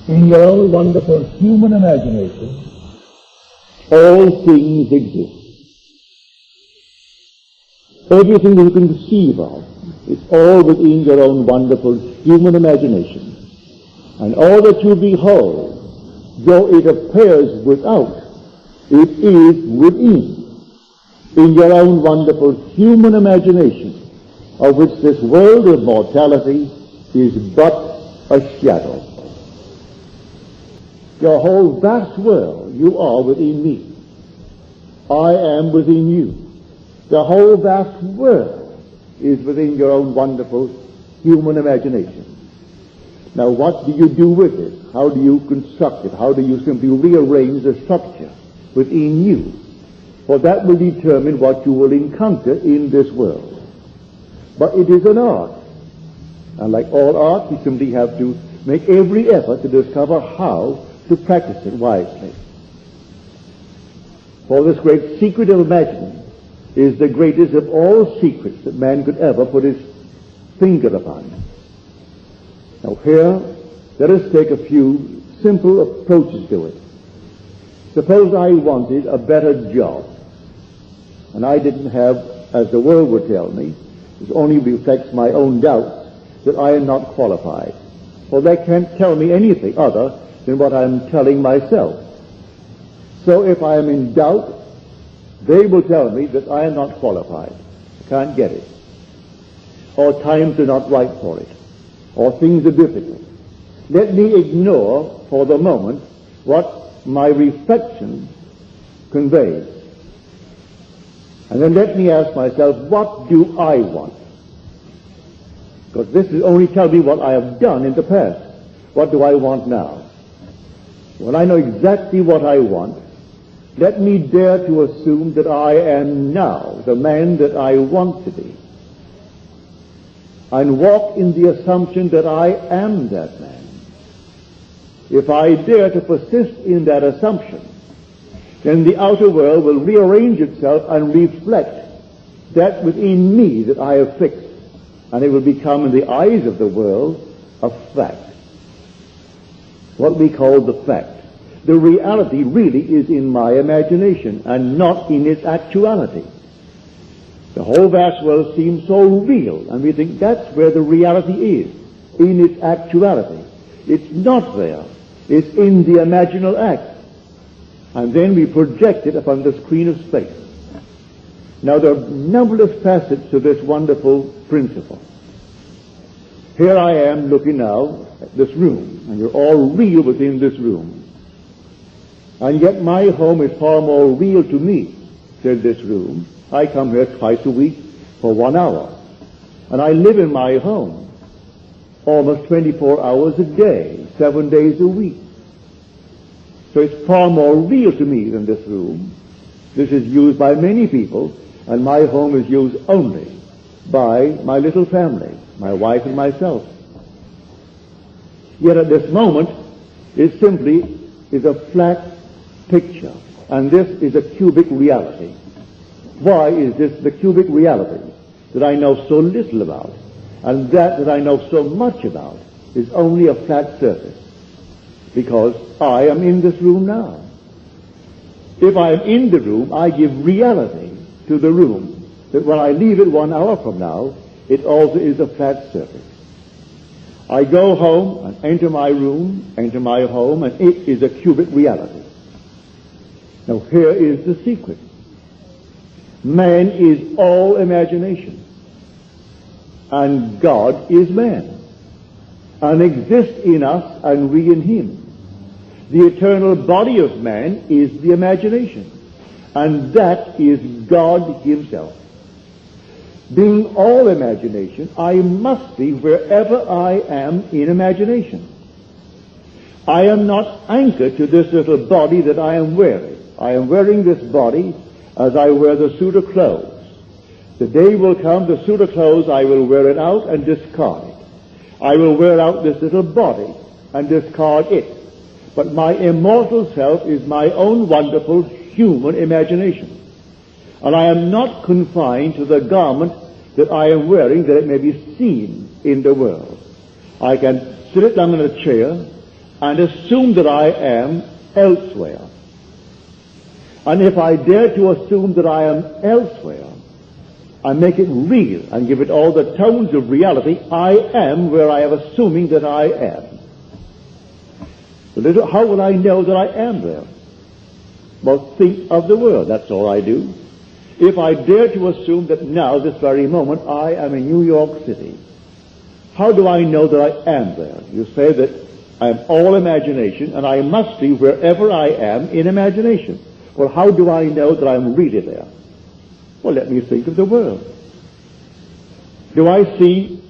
In your own wonderful human imagination, all things exist. Everything you can conceive of is all within your own wonderful human imagination. And all that you behold, though it appears without, it is within, in your own wonderful human imagination, of which this world of mortality is but a shadow. Your whole vast world, you are within me. I am within you. The whole vast world is within your own wonderful human imagination. Now, what do you do with it? How do you construct it? How do you simply rearrange the structure within you? For that will determine what you will encounter in this world. But it is an art. And like all art, you simply have to make every effort to discover how to practice it wisely. For this great secret of imagining is the greatest of all secrets that man could ever put his finger upon. Now here, let us take a few simple approaches to it. Suppose I wanted a better job, and I didn't have, as the world would tell me, this only reflects my own doubts, that I am not qualified. For they can't tell me anything other than what I am telling myself. So if I am in doubt, they will tell me that I am not qualified. I can't get it. Or times are not right for it. Or things are difficult. Let me ignore for the moment what my reflection conveys. And then let me ask myself, what do I want? Because this will only tell me what I have done in the past. What do I want now? When I know exactly what I want, let me dare to assume that I am now the man that I want to be, and walk in the assumption that I am that man. If I dare to persist in that assumption, then the outer world will rearrange itself and reflect that within me that I have fixed, and it will become in the eyes of the world a fact. What we call the fact. The reality really is in my imagination and not in its actuality. The whole vast world seems so real, and we think that's where the reality is, in its actuality. It's not there. It's in the imaginal act. And then we project it upon the screen of space. Now there are numberless facets to this wonderful principle. Here I am looking now at this room, and you're all real within this room. And yet my home is far more real to me than this room. I come here twice a week for 1 hour. And I live in my home almost 24 hours a day, 7 days a week. So it's far more real to me than this room. This is used by many people, and my home is used only by my little family, my wife and myself. Yet at this moment, it simply is a flat picture, and this is a cubic reality. Why is this the cubic reality that I know so little about, and that I know so much about is only a flat surface? Because I am in this room now. If I am in the room, I give reality to the room, that when I leave it 1 hour from now, it also is a flat surface. I go home and enter my room, enter my home, and it is a cubic reality. Now here is the secret. Man is all imagination, and God is man, and exists in us and we in him. The eternal body of man is the imagination, and that is God himself. Being all imagination, I must be wherever I am in imagination. I am not anchored to this little body that I am wearing. I am wearing this body as I wear the suit of clothes. The day will come, the suit of clothes, I will wear it out and discard it. I will wear out this little body and discard it. But my immortal self is my own wonderful human imagination. And I am not confined to the garment that I am wearing that it may be seen in the world. I can sit it down in a chair and assume that I am elsewhere. And if I dare to assume that I am elsewhere, and make it real and give it all the tones of reality, I am where I am assuming that I am. How will I know that I am there? Well, think of the world. That's all I do. If I dare to assume that now, this very moment, I am in New York City, how do I know that I am there? You say that I am all imagination, and I must be wherever I am in imagination. Well, how do I know that I'm really there? Well, let me think of the world. Do I see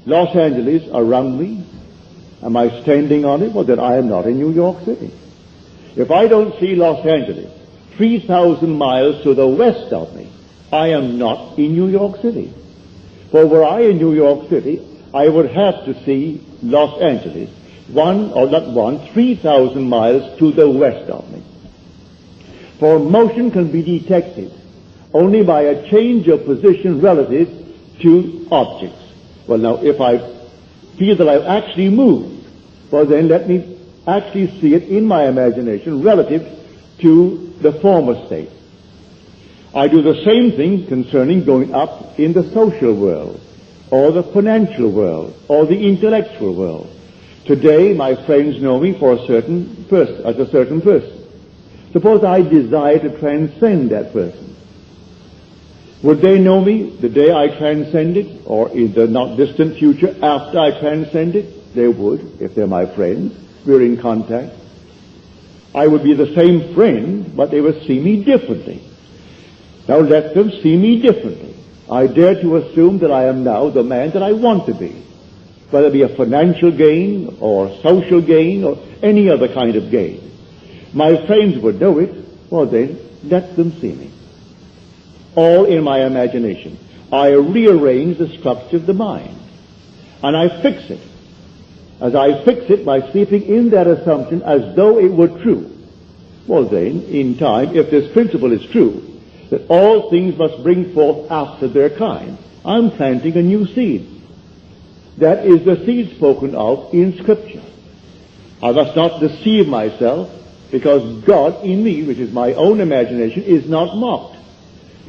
Los Angeles around me? Am I standing on it? Well, then I am not in New York City. If I don't see Los Angeles 3,000 miles to the west of me, I am not in New York City. For were I in New York City, I would have to see Los Angeles 3,000 miles to the west of me. For motion can be detected only by a change of position relative to objects. Well, now, if I feel that I've actually moved, well, then let me actually see it in my imagination relative to the former state. I do the same thing concerning going up in the social world, or the financial world, or the intellectual world. Today, my friends know me for a certain person, as a certain person. Suppose I desire to transcend that person. Would they know me the day I transcended, or in the not distant future after I transcended? They would, if they're my friends. We're in contact. I would be the same friend, but they would see me differently. Now let them see me differently. I dare to assume that I am now the man that I want to be, whether it be a financial gain, or social gain, or any other kind of gain. My friends would know it. Well then, let them see me. All in my imagination. I rearrange the structure of the mind, and I fix it. As I fix it by sleeping in that assumption as though it were true. Well then, in time, if this principle is true, that all things must bring forth after their kind, I'm planting a new seed. That is the seed spoken of in Scripture. I must not deceive myself, because God in me, which is my own imagination, is not mocked.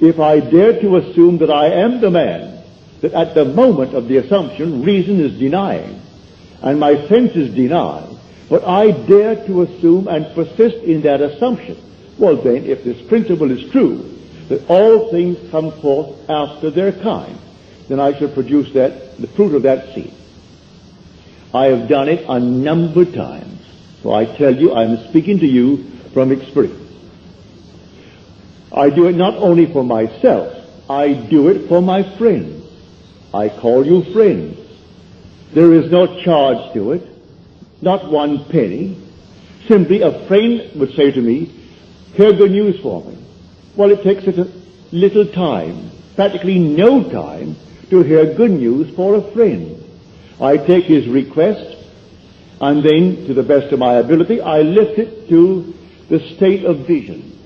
If I dare to assume that I am the man, that at the moment of the assumption, reason is denying, and my senses deny, but I dare to assume and persist in that assumption, well then, if this principle is true, that all things come forth after their kind, then I shall produce the fruit of that seed. I have done it a number of times, so I tell you, I'm speaking to you from experience. I do it not only for myself, I do it for my friends. I call you friends. There is no charge to it, not one penny. Simply a friend would say to me, hear good news for me. Well, it takes a little time, practically no time, to hear good news for a friend. I take his request, and then, to the best of my ability, I lift it to the state of vision,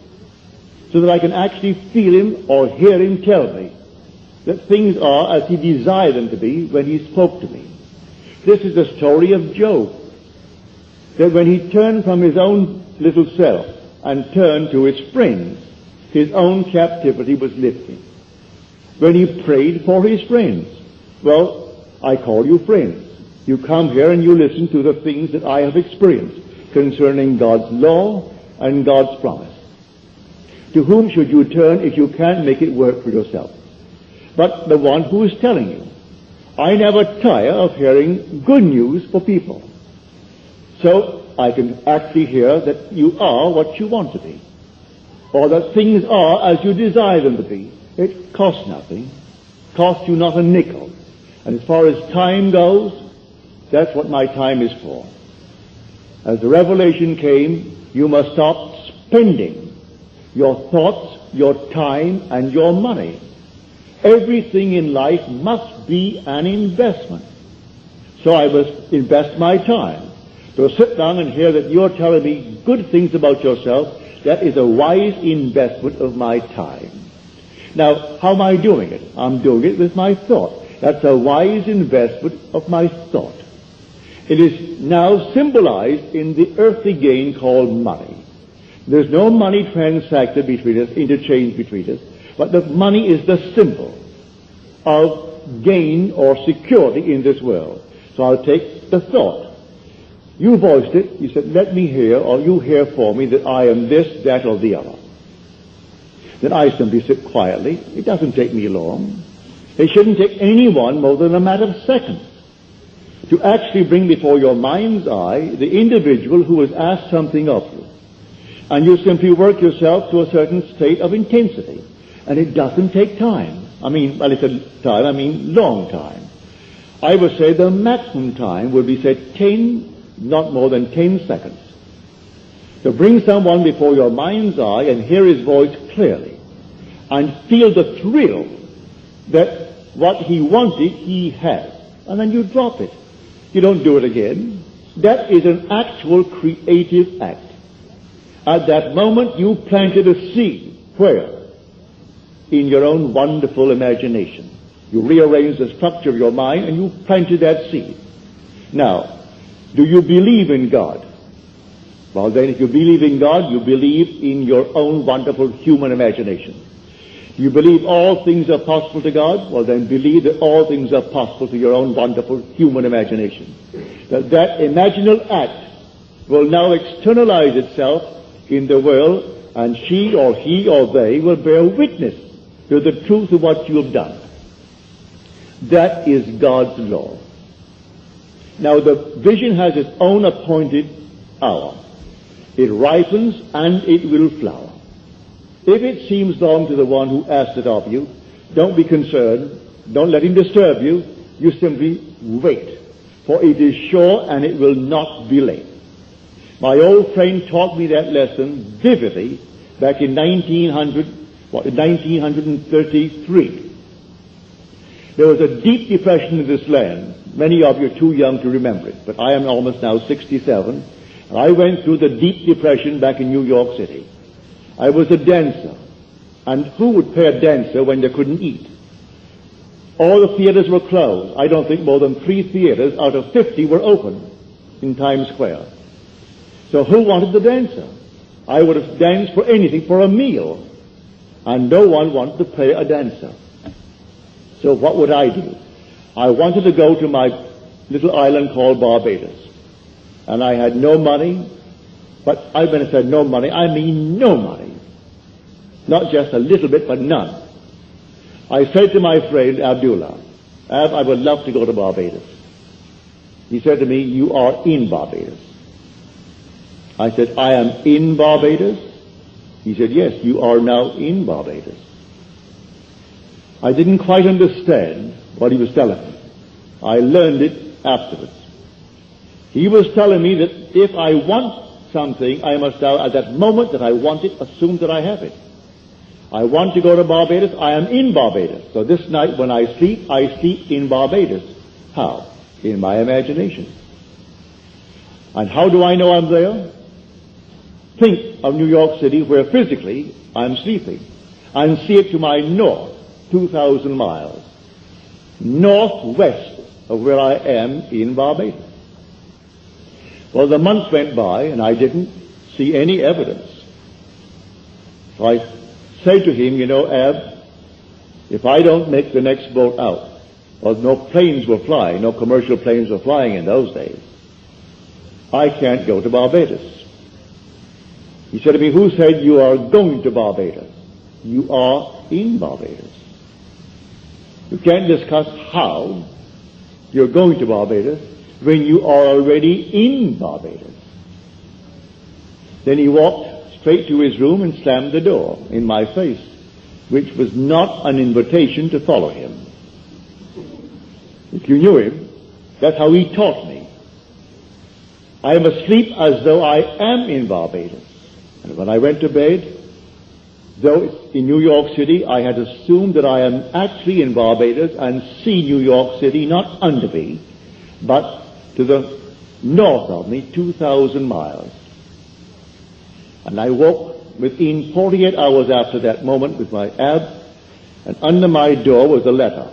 so that I can actually feel him or hear him tell me that things are as he desired them to be when he spoke to me. This is the story of Job, that when he turned from his own little self and turned to his friends, his own captivity was lifted. When he prayed for his friends, well, I call you friends. You come here and you listen to the things that I have experienced concerning God's law and God's promise. To whom should you turn if you can't make it work for yourself? But the one who is telling you. I never tire of hearing good news for people. So I can actually hear that you are what you want to be, or that things are as you desire them to be. It costs nothing, costs you not a nickel. And as far as time goes, that's what my time is for. As the revelation came, you must stop spending your thoughts, your time, and your money. Everything in life must be an investment. So I must invest my time. To sit down and hear that you're telling me good things about yourself, that is a wise investment of my time. Now, how am I doing it? I'm doing it with my thought. That's a wise investment of my thought. It is now symbolized in the earthly gain called money. There's no money transacted between us, interchange between us, but the money is the symbol of gain or security in this world. So I'll take the thought. You voiced it. You said, let me hear, or you hear for me that I am this, that, or the other. Then I simply sit quietly. It doesn't take me long. It shouldn't take anyone more than a matter of seconds to actually bring before your mind's eye the individual who has asked something of you. And you simply work yourself to a certain state of intensity. And it doesn't take time. Long time. I would say the maximum time would be, say, 10, not more than 10 seconds. To bring someone before your mind's eye and hear his voice clearly and feel the thrill that what he wanted, he has. And then you drop it. You don't do it again. That is an actual creative act. At that moment, you planted a seed. Where? In your own wonderful imagination. You rearranged the structure of your mind and you planted that seed. Now, do you believe in God? Well, then, if you believe in God, you believe in your own wonderful human imagination. Do you believe all things are possible to God? Well, then believe that all things are possible to your own wonderful human imagination. That imaginal act will now externalize itself in the world, and she or he or they will bear witness to the truth of what you have done. That is God's law. Now, the vision has its own appointed hour. It ripens and it will flower. If it seems long to the one who asked it of you, don't be concerned. Don't let him disturb you. You simply wait. For it is sure and it will not be late. My old friend taught me that lesson vividly back in 1933. There was a deep depression in this land. Many of you are too young to remember it, but I am almost now 67. And I went through the deep depression back in New York City. I was a dancer. And who would pay a dancer when they couldn't eat? All the theaters were closed. I don't think more than 3 theaters out of 50 were open in Times Square. So who wanted the dancer? I would have danced for anything, for a meal. And no one wanted to pay a dancer. So what would I do? I wanted to go to my little island called Barbados. And I had no money. But when I said no money, I mean no money. Not just a little bit, but none. I said to my friend Abdullah, Ab, I would love to go to Barbados. He said to me, you are in Barbados. I said, I am in Barbados? He said, yes, you are now in Barbados. I didn't quite understand what he was telling me. I learned it afterwards. He was telling me that if I want something, I must now, at that moment that I want it, assume that I have it. I want to go to Barbados, I am in Barbados. So this night when I sleep in Barbados. How? In my imagination. And how do I know I'm there? Think of New York City, where physically I'm sleeping, and see it to my north, 2,000 miles, northwest of where I am in Barbados. Well, the months went by, and I didn't see any evidence. So I said to him, you know, Ab, if I don't make the next boat out, well, no planes were flying, no commercial planes were flying in those days, I can't go to Barbados. He said to me, who said you are going to Barbados? You are in Barbados. You can't discuss how you're going to Barbados when you are already in Barbados. Then he walked straight to his room and slammed the door in my face, which was not an invitation to follow him. If you knew him, that's how he taught me. I am asleep as though I am in Barbados. And when I went to bed, though it's in New York City, I had assumed that I am actually in Barbados and see New York City not under me, but to the north of me, 2,000 miles. And I woke within 48 hours after that moment with my Ab, and under my door was a letter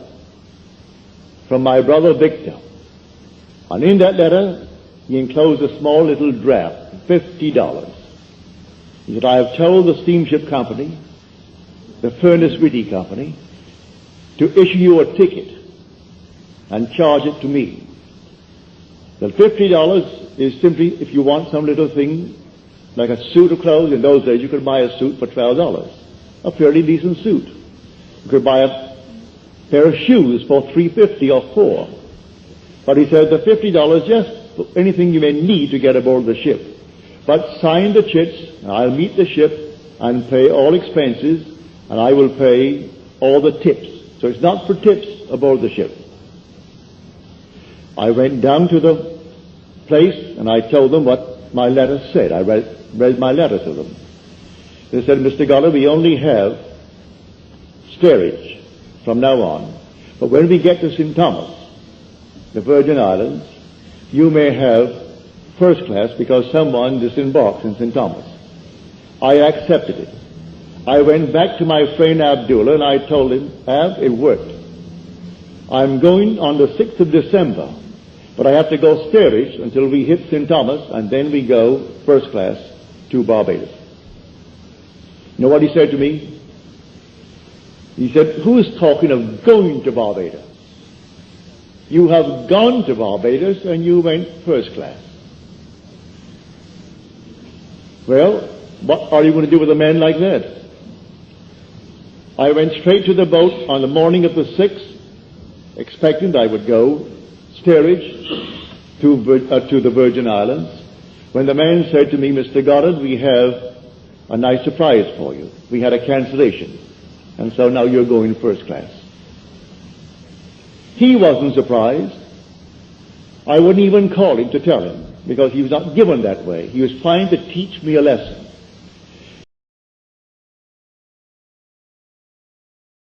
from my brother Victor. And in that letter, he enclosed a small little draft, $50. He said, I have told the steamship company, the Furnace Whitty Company, to issue you a ticket and charge it to me. The $50 is simply if you want some little thing, like a suit of clothes. In those days, you could buy a suit for $12, a fairly decent suit. You could buy a pair of shoes for $3.50 or $4. But he said the $50 just for anything you may need to get aboard the ship. But sign the chits, and I'll meet the ship and pay all expenses, and I will pay all the tips. So it's not for tips aboard the ship. I went down to the place and I told them what my letter said. I read my letter to them. They said, Mr. Goddard, we only have steerage from now on. But when we get to St. Thomas, the Virgin Islands, you may have first class because someone disembarks in St. Thomas. I accepted it. I went back to my friend Abdullah and I told him, Ab, it worked. I'm going on the 6th of December, but I have to go steerage until we hit St. Thomas, and then we go first class to Barbados. You know what he said to me? He said, who is talking of going to Barbados? You have gone to Barbados and you went first class. Well, what are you going to do with a man like that? I went straight to the boat on the morning of the 6th, expecting that I would go steerage to the Virgin Islands, when the man said to me, Mr. Goddard, we have a nice surprise for you. We had a cancellation, and so now you're going first class. He wasn't surprised. I wouldn't even call him to tell him, because he was not given that way. He was trying to teach me a lesson.